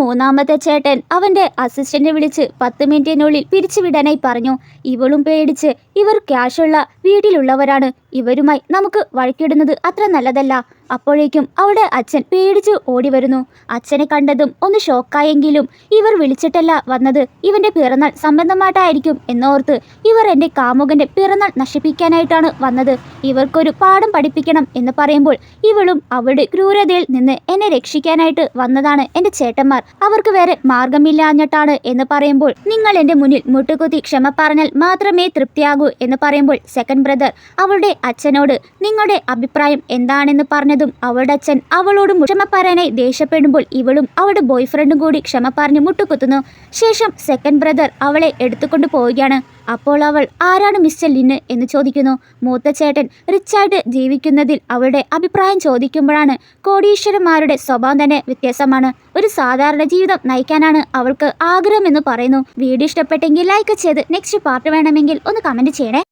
മൂന്നാമത്തെ ചേട്ടൻ അവന്റെ അസിസ്റ്റന്റ് വിളിച്ച് 10 മിനിറ്റിനുള്ളിൽ പിരിച്ചുവിടാനായി പറഞ്ഞു. ഇവളും പേടിച്ച് ഇവർ ക്യാഷുള്ള വീട്ടിലുള്ളവരാണ്, ഇവരുമായി നമുക്ക് വഴക്കിടുന്നത് അത്ര നല്ലതല്ല. അപ്പോഴേക്കും അവളുടെ അച്ഛൻ പേടിച്ച് ഓടി വരുന്നു. അച്ഛനെ കണ്ടതും ഒന്ന് ഷോക്കായെങ്കിലും ഇവർ വിളിച്ചിട്ടല്ല വന്നത്, ഇവന്റെ പിറന്നാൾ സംബന്ധമായിട്ടായിരിക്കും എന്നോർത്ത് ഇവർ എൻ്റെ കാമുകന്റെ പിറന്നാൾ നശിപ്പിക്കാനായിട്ടാണ് വന്നത്, ഇവർക്കൊരു പാഠം പഠിപ്പിക്കണം എന്ന് പറയുമ്പോൾ ഇവളും അവളുടെ ക്രൂരതയിൽ നിന്ന് എന്നെ രക്ഷിക്കാനായിട്ട് വന്നതാണ് എൻ്റെ ചേട്ടന്മാർ, അവർക്ക് വേറെ മാർഗമില്ലാഞ്ഞിട്ടാണ് എന്ന് പറയുമ്പോൾ നിങ്ങൾ എൻ്റെ മുന്നിൽ മുട്ടുകുത്തി ക്ഷമ പറഞ്ഞാൽ മാത്രമേ തൃപ്തിയാകൂ എന്ന് പറയുമ്പോൾ സെക്കൻഡ് ബ്രദർ അവളുടെ അച്ഛനോട് നിങ്ങളുടെ അഭിപ്രായം എന്താണെന്ന് പറഞ്ഞതും അവളുടെ അച്ഛൻ അവളോട് ക്ഷമ പറയാനായി ദേഷ്യപ്പെടുമ്പോൾ ഇവളും അവളുടെ ബോയ്ഫ്രണ്ടും കൂടി ക്ഷമ പറഞ്ഞ് മുട്ടുകുത്തുന്നു. ശേഷം സെക്കൻഡ് ബ്രദർ അവളെ എടുത്തുകൊണ്ട് പോവുകയാണ്. അപ്പോൾ അവൾ ആരാണ് മിസ്റ്റർ ലിന് എന്ന് ചോദിക്കുന്നു. മൂത്ത ചേട്ടൻ റിച്ചായിട്ട് ജീവിക്കുന്നതിൽ അവളുടെ അഭിപ്രായം ചോദിക്കുമ്പോഴാണ് കോടീശ്വരന്മാരുടെ സ്വഭാവം തന്നെ വ്യത്യാസമാണ്, ഒരു സാധാരണ ജീവിതം നയിക്കാനാണ് അവൾക്ക് ആഗ്രഹമെന്ന് പറയുന്നു. വീഡിയോ ഇഷ്ടപ്പെട്ടെങ്കിൽ ലൈക്ക് ചെയ്ത് നെക്സ്റ്റ് പാർട്ട് വേണമെങ്കിൽ ഒന്ന് കമൻറ്റ് ചെയ്യണേ.